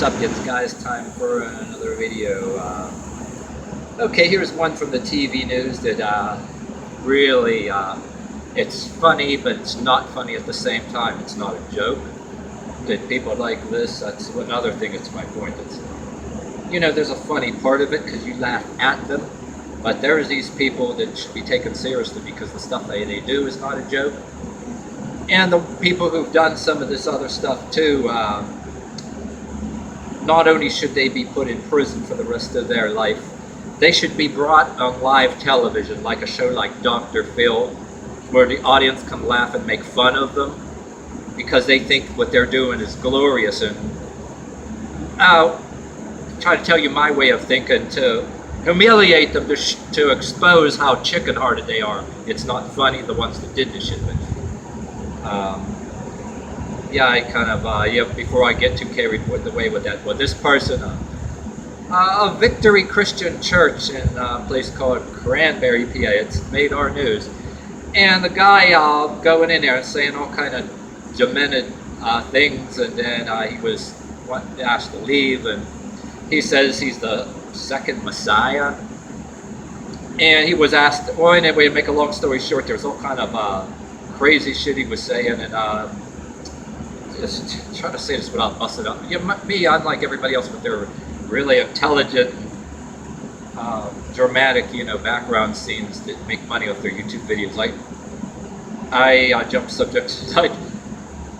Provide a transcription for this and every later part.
What's up, guys? Time for another video. Okay, here's one from the TV news that really, it's funny, but it's not funny at the same time. It's not a joke. That people like this, that's another thing that's my point. It's, there's a funny part of it because you laugh at them, but there's these people that should be taken seriously because the stuff they do is not a joke. And the people who've done some of this other stuff too, not only should they be put in prison for the rest of their life, they should be brought on live television, like a show like Dr. Phil, where the audience can laugh and make fun of them because they think what they're doing is glorious. And I'll try to tell you my way of thinking to humiliate them, to expose how chicken-hearted they are. It's not funny, the ones that did the shit. I kind of, before I get too carried away with that, well, this person, a Victory Christian Church in a place called Cranberry, PA, it's made our news, and the guy going in there and saying all kind of demented things, and then he was asked to leave, and he says he's the second Messiah, and he was asked, well, anyway, to make a long story short, there's all kind of crazy shit he was saying, and just trying to say this without busting up. Me, unlike everybody else, but they're really intelligent, dramatic, background scenes that make money off their YouTube videos. I jump subjects.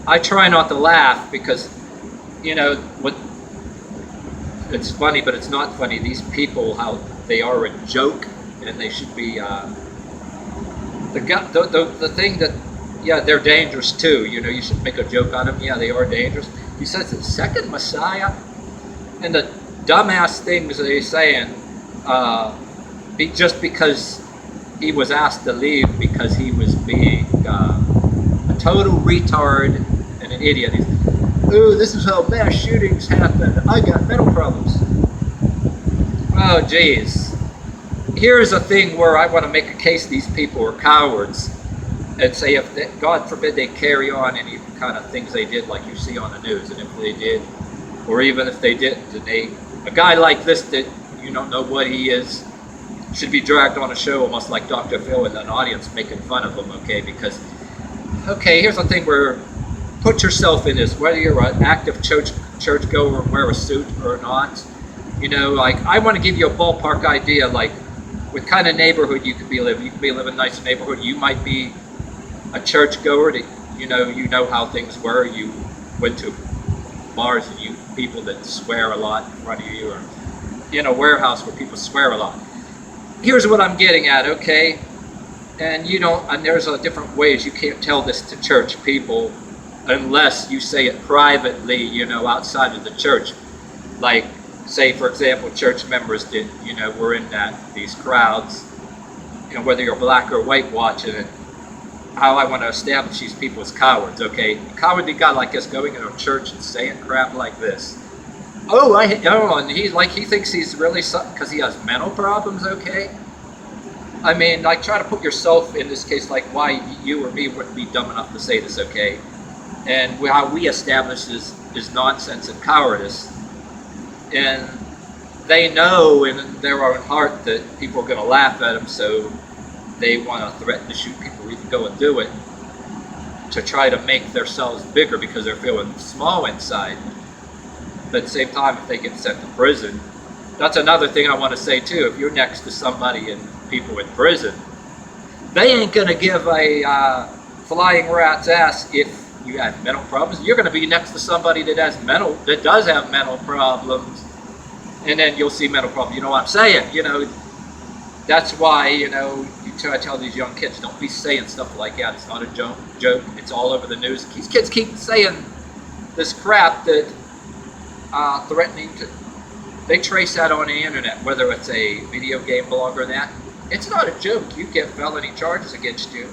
I try not to laugh because, what it's funny, but it's not funny. These people, how they are a joke, and they should be. The thing that. Yeah, they're dangerous too. You should make a joke on them. Yeah, they are dangerous. He says the second Messiah, and the dumbass things that he's saying, just because he was asked to leave because he was being a total retard and an idiot. Oh, this is how mass shootings happen. I got mental problems. Oh, geez. Here's a thing where I want to make a case these people are cowards. And say if they, God forbid they carry on any kind of things they did like you see on the news, and if they did, or even if they didn't, and a guy like this that you don't know what he is, should be dragged on a show almost like Dr. Phil and an audience making fun of him, okay? Because, here's the thing where, put yourself in this, whether you're an active churchgoer and wear a suit or not, I want to give you a ballpark idea, like, what kind of neighborhood you could be living. You could be living in a nice neighborhood, you might be a churchgoer that you know how things were. You went to bars and people that swear a lot in front of you, or in a warehouse where people swear a lot. Here's what I'm getting at, okay? And and there's different ways you can't tell this to church people unless you say it privately, outside of the church. Like, say for example, church members that were in these crowds, whether you're black or white watching it. How I want to establish these people as cowards, okay? A cowardly guy like this going into a church and saying crap like this. And he thinks he's really something because he has mental problems, okay? I mean, try to put yourself in this case, like why you or me wouldn't be dumb enough to say this, okay? And how we establish this is nonsense and cowardice. And they know in their own heart that people are going to laugh at them, so they want to threaten to shoot people or even go and do it to try to make themselves bigger because they're feeling small inside. But at the same time, if they get sent to prison, that's another thing I want to say too. If you're next to somebody and people in prison, they ain't going to give a flying rat's ass if you have mental problems. You're going to be next to somebody that does have mental problems, and then you'll see mental problems. You know what I'm saying? That's why, you try to tell these young kids, don't be saying stuff like that. It's not a joke. It's all over the news. These kids keep saying this crap that threatening to. They trace that on the internet, whether it's a video game blog or that. It's not a joke. You get felony charges against you,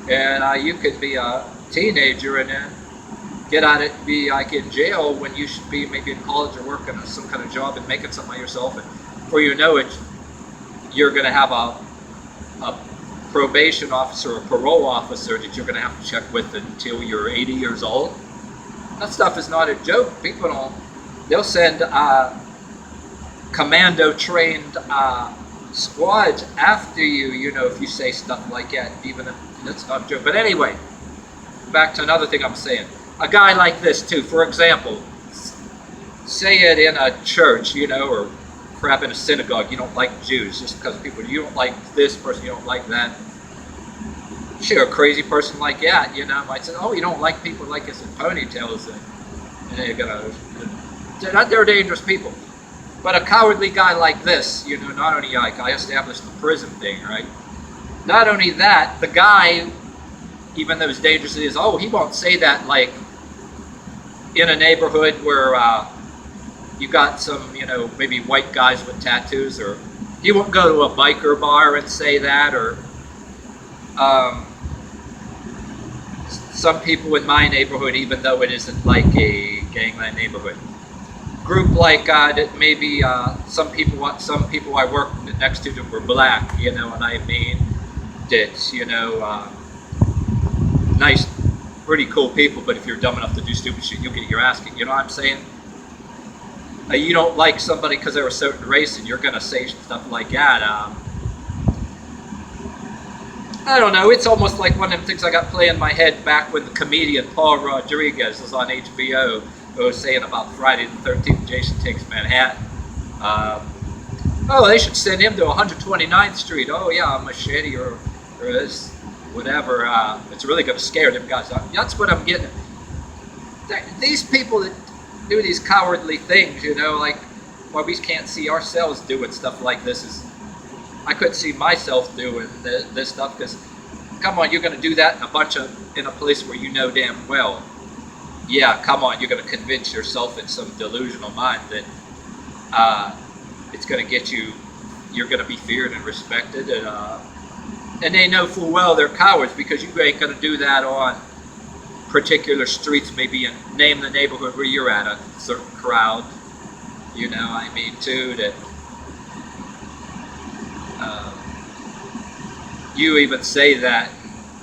and you could be a teenager and then get out it, be like in jail when you should be maybe in college or working on some kind of job and making something of yourself. And before you know it, you're going to have a probation officer or parole officer that you're going to have to check with until you're 80 years old. That stuff is not a joke. People don't They'll send commando-trained squads after you, if you say stuff like that, even if that's not true. But anyway, back to another thing I'm saying. A guy like this too, for example, say it in a church, or crap in a synagogue, you don't like Jews just because people, you don't like this person, you don't like that. Sure, a crazy person like that, might say, oh, you don't like people like this in ponytails, and they're dangerous people. But a cowardly guy like this, not only like I established the prison thing, right? Not only that, the guy, even though as dangerous as he is, he won't say that like in a neighborhood where you got some, maybe white guys with tattoos, or he won't go to a biker bar and say that, or some people in my neighborhood, even though it isn't like a gangland neighborhood, group like that maybe some people I worked next to them were black, what I mean? That, nice, pretty cool people, but if you're dumb enough to do stupid shit, you'll get your ass kicked, you know what I'm saying? You don't like somebody because they're a certain race and you're going to say stuff like that. I don't know, it's almost like one of them things I got playing in my head back when the comedian Paul Rodriguez was on HBO, who was saying about Friday the 13th, Jason Takes Manhattan. They should send him to 129th Street. Oh yeah, a machete or this, whatever. It's really going to scare them guys. That's what I'm getting. These people that do these cowardly things, like, well, we can't see ourselves doing stuff like this. I couldn't see myself doing this stuff, because, come on, you're going to do that in a place where you know damn well. Yeah, come on, you're going to convince yourself in some delusional mind that it's going to get you, you're going to be feared and respected, and they know full well they're cowards, because you ain't going to do that on particular streets, maybe name the neighborhood where you're at, a certain crowd, too, that you even say that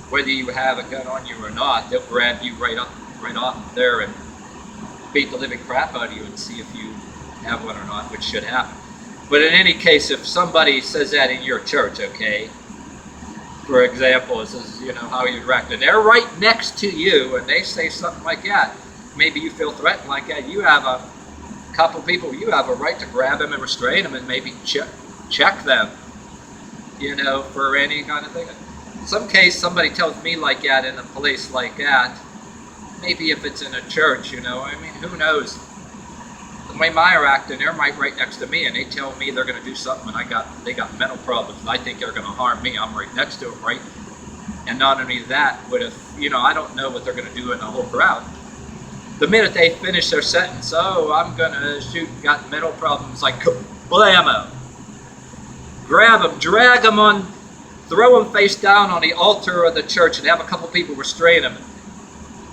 whether you have a gun on you or not, they'll grab you right off there and beat the living crap out of you and see if you have one or not, which should happen. But in any case, if somebody says that in your church, okay, for example, it says, how you react, and they're right next to you, and they say something like that, maybe you feel threatened like that, you have a couple people, you have a right to grab them and restrain them and maybe check them, for any kind of thing. In some case, somebody tells me like that in a place like that, maybe if it's in a church, who knows? The way they're acting, they're right next to me, and they tell me they're going to do something, and they got mental problems, and I think they're going to harm me. I'm right next to them, right? And not only that, but if, I don't know what they're going to do in the whole crowd. The minute they finish their sentence, I'm going to shoot, got mental problems, like, blammo. Grab them, drag them on, throw them face down on the altar of the church, and have a couple people restrain him.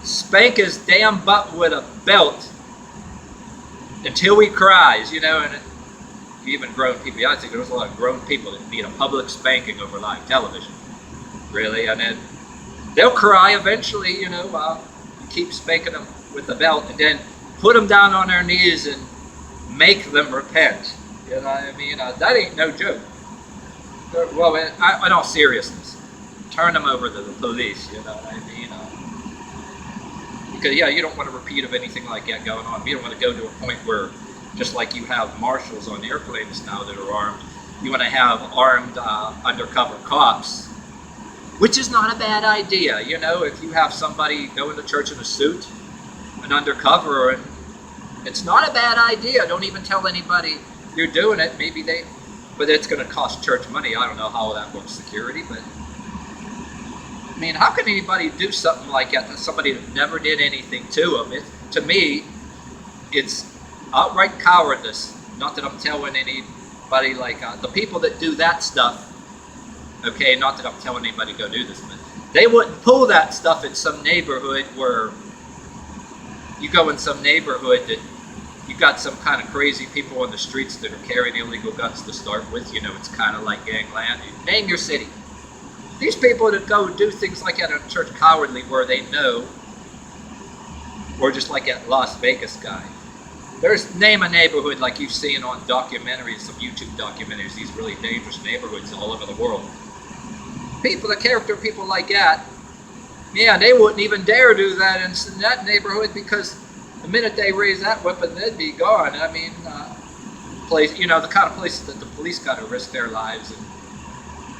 Spank his damn butt with a belt until he cries, and even grown people. I think there's a lot of grown people that need a public spanking over live television. Really, and then they'll cry eventually, keep spanking them with the belt, and then put them down on their knees and make them repent. You know what I mean? That ain't no joke. Well, in all seriousness, turn them over to the police, you know what I mean? Because, you don't want a repeat of anything like that going on. You don't want to go to a point where, just like you have marshals on airplanes now that are armed, you want to have armed undercover cops, which is not a bad idea. If you have somebody go into church in a suit, an undercover, and it's not a bad idea. Don't even tell anybody you're doing it. But it's going to cost church money. I don't know how that works, security, but how can anybody do something like that to somebody that never did anything to them? To me, it's outright cowardice. Not that I'm telling anybody, like, the people that do that stuff, okay, not that I'm telling anybody to go do this, but they wouldn't pull that stuff in some neighborhood where you go in some neighborhood that you got some kind of crazy people on the streets that are carrying illegal guns to start with. It's kind of like gangland. Name your city. These people that go do things like that in a church cowardly, where they know, or just like that Las Vegas guy, There's name a neighborhood like you've seen on documentaries, some YouTube documentaries, these really dangerous neighborhoods all over the world. People, the character people like that, yeah, they wouldn't even dare do that in that neighborhood, because the minute they raise that weapon, they'd be gone. I mean, the kind of places that the police got to risk their lives, and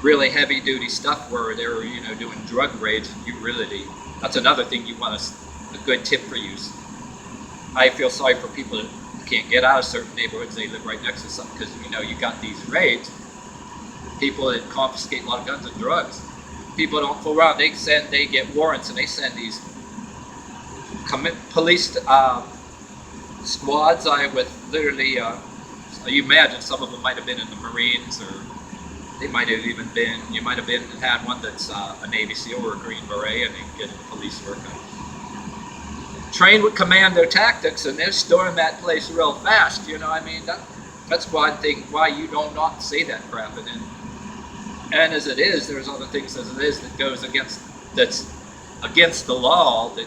really heavy duty stuff where they were, doing drug raids, that's another thing you want a good tip for you. I feel sorry for people that can't get out of certain neighborhoods. They live right next to something, because, you got these raids, people that confiscate a lot of guns and drugs. People don't fool around. They get warrants, and they send these police squads with literally, you imagine some of them might have been in the Marines, or they might have even been, you might have had one that's a Navy SEAL or a Green Beret, and they get police work. Trained with commando tactics, and they're storming that place real fast. That's one thing why you do not see that crap. And as it is, there's other things as it is that goes that's against the law. That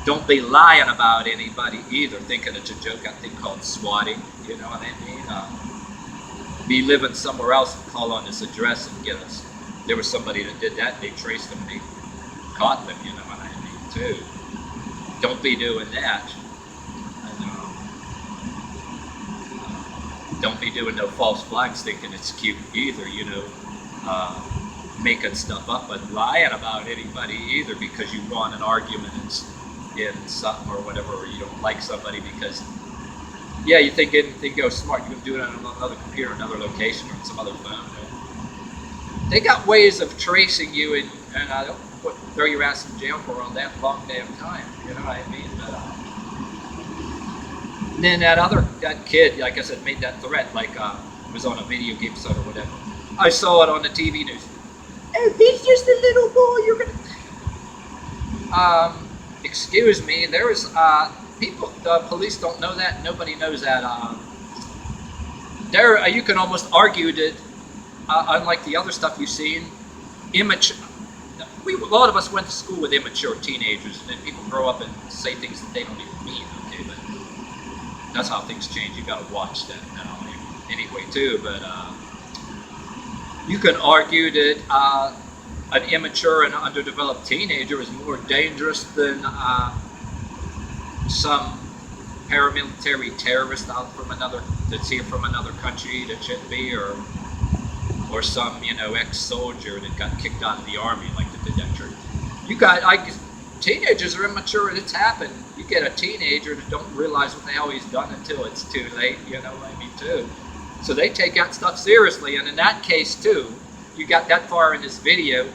don't be lying about anybody either, thinking it's a joke. I think called swatting. You know what I mean? Be living somewhere else and call on this address and get us. There was somebody that did that. And they traced them. And they caught them. You know what I mean too. Don't be doing that. Don't be doing no false flags thinking it's cute either, making stuff up and lying about anybody either because you want an argument in something or whatever, or you don't like somebody because, you think anything goes smart, you can do it on another computer, another location, or on some other phone. They got ways of tracing you, and I don't throw your ass in jail for all that long damn time, you know what I mean? But, then that kid, like I said, made that threat, like was on a video game site or whatever. I saw it on the TV news. Oh, he's just a little boy. You're gonna. Excuse me. There is people. The police don't know that. Nobody knows that. You can almost argue that, unlike the other stuff you've seen, immature. A lot of us went to school with immature teenagers, and then people grow up and say things that they don't even mean. Okay, but that's how things change. You got to watch that now anyway too. But you can argue that an immature and underdeveloped teenager is more dangerous than some paramilitary terrorist out that's here from another country that shouldn't be, or some ex-soldier that got kicked out of the army like the demented. Teenagers are immature. It's happened. You get a teenager that don't realize what the hell he's done until it's too late, you know what I mean, too. So they take that stuff seriously, and in that case, too, you got that far in this video,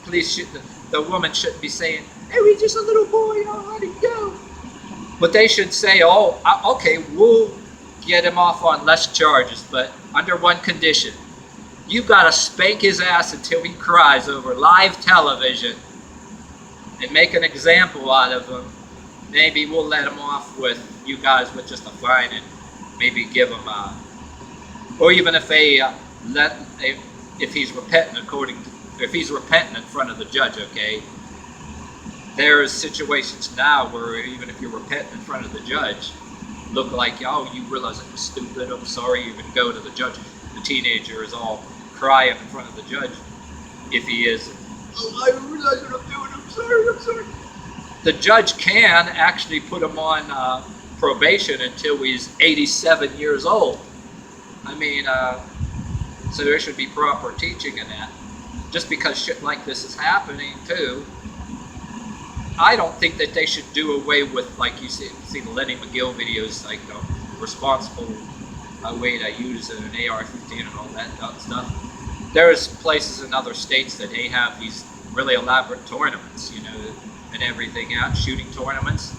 the woman shouldn't be saying, hey, he's just a little boy, let him go. But they should say, okay, we'll get him off on less charges, but under one condition. You've got to spank his ass until he cries over live television and make an example out of him. Maybe we'll let him off with you guys with just a fine, and maybe give him or even if if he's repentant if he's repentant in front of the judge, okay. There's situations now where even if you're repentant in front of the judge, look like, you realize I'm stupid, I'm sorry, you can go to the judge. The teenager is all crying in front of the judge. If he is, I realize what I'm doing, I'm sorry. The judge can actually put him on probation until he's 87 years old. I mean, so there should be proper teaching in that. Just because shit like this is happening too, I don't think that they should do away with, like you see the Lenny McGill videos, like responsible way to use an AR-15 and all that stuff. There's places in other states that they have these really elaborate tournaments, and everything out, shooting tournaments.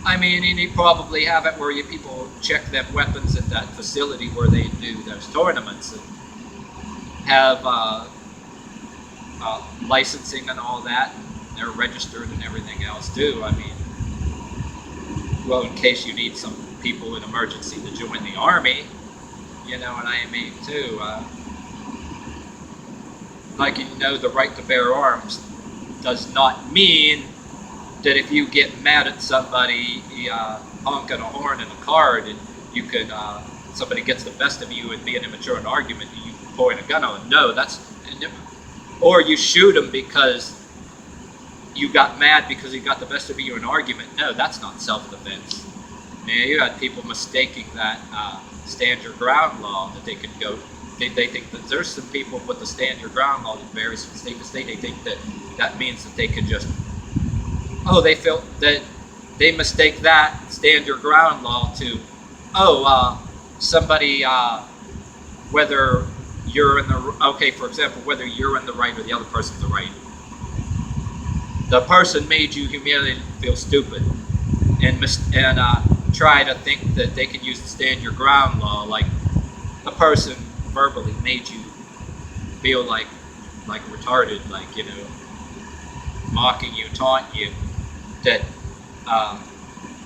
I mean, and you probably have it where people check their weapons at that facility where they do those tournaments, and have licensing and all that. And they're registered and everything else too. I mean, well, in case you need some people in emergency to join the army, you know what I mean too. Like, the right to bear arms does not mean that if you get mad at somebody honking a horn in a car, that you could, somebody gets the best of you and being immature in an argument, and you point a gun on them. No, that's, or you shoot them because you got mad because he got the best of you in an argument. No, that's not self-defense. You had people mistaking that stand your ground law, that they could go, they think that there's some people with the stand your ground law that varies from state to state. They think that that means that they could just, they feel that they mistake that stand your ground law to, somebody, whether you're in the, for example, whether you're in the right or the other person's the right. The person made you humiliated and feel stupid, and try to think that they can use the stand your ground law, like a person verbally made you feel like retarded, like, mocking you, taunting you, that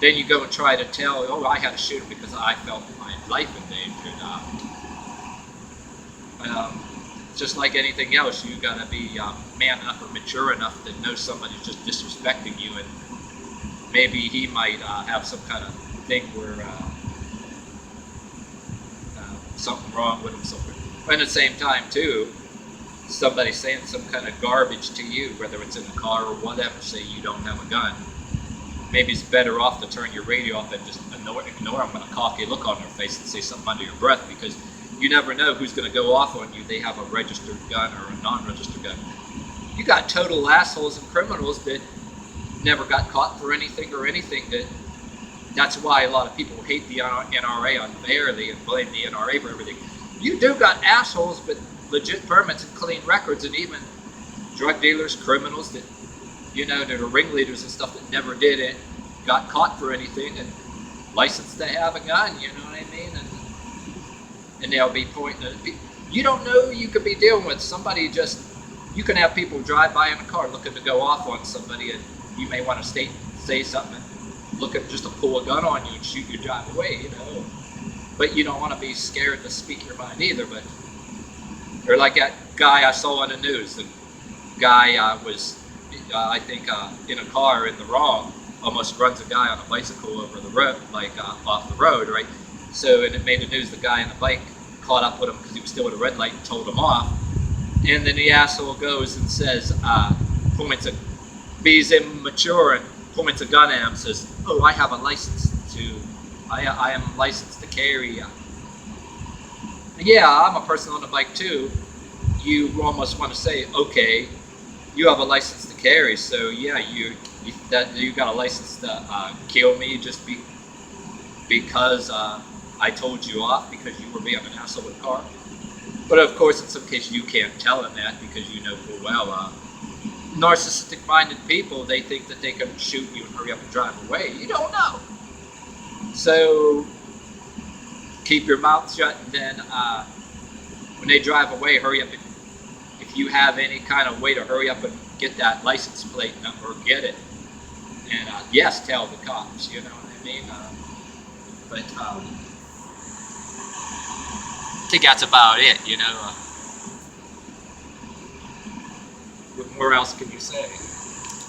then you go and try to tell, I had to shoot him because I felt my life endangered. Just like anything else, you gotta be man enough or mature enough to know somebody's just disrespecting you, and maybe he might have some kind of thing where something wrong with him. But at the same time, too, somebody saying some kind of garbage to you, whether it's in the car or whatever, say you don't have a gun. Maybe it's better off to turn your radio off and just ignore them with a cocky look on their face and say something under your breath, because you never know who's going to go off on you. They have a registered gun or a non-registered gun. You got total assholes and criminals that never got caught for anything or anything. That's why a lot of people hate the NRA unfairly and blame the NRA for everything. You do got assholes with legit permits and clean records, and even drug dealers, criminals that, that are ringleaders and stuff that never did it, got caught for anything and licensed to have a gun, you know what I mean? And they'll be pointing at people. You don't know who you could be dealing with. Somebody you can have people drive by in a car looking to go off on somebody, and you may want to say something, looking just to pull a gun on you and shoot you, drive away, But you don't want to be scared to speak your mind either. But or like that guy I saw on the news. The guy was, I think, in a car in the wrong, almost runs a guy on a bicycle over the road, off the road, right? So, and it made the news, the guy on the bike caught up with him because he was still at a red light and told him off. And then the asshole goes and says, he's immature and points a gun at him, says, I have a license I am licensed to carry. Yeah, I'm a person on the bike too. You almost want to say, okay, you have a license to carry, so yeah, you got a license to kill me just because I told you off because you were being an asshole with a car. But of course, in some cases, you can't tell him that because you know full well, narcissistic-minded people, they think that they can shoot you and hurry up and drive away. You don't know. So keep your mouth shut, and then when they drive away, hurry up. If you have any kind of way to hurry up and get that license plate number, get it. And yes, tell the cops, you know what I mean? But I think that's about it, What more else can you say?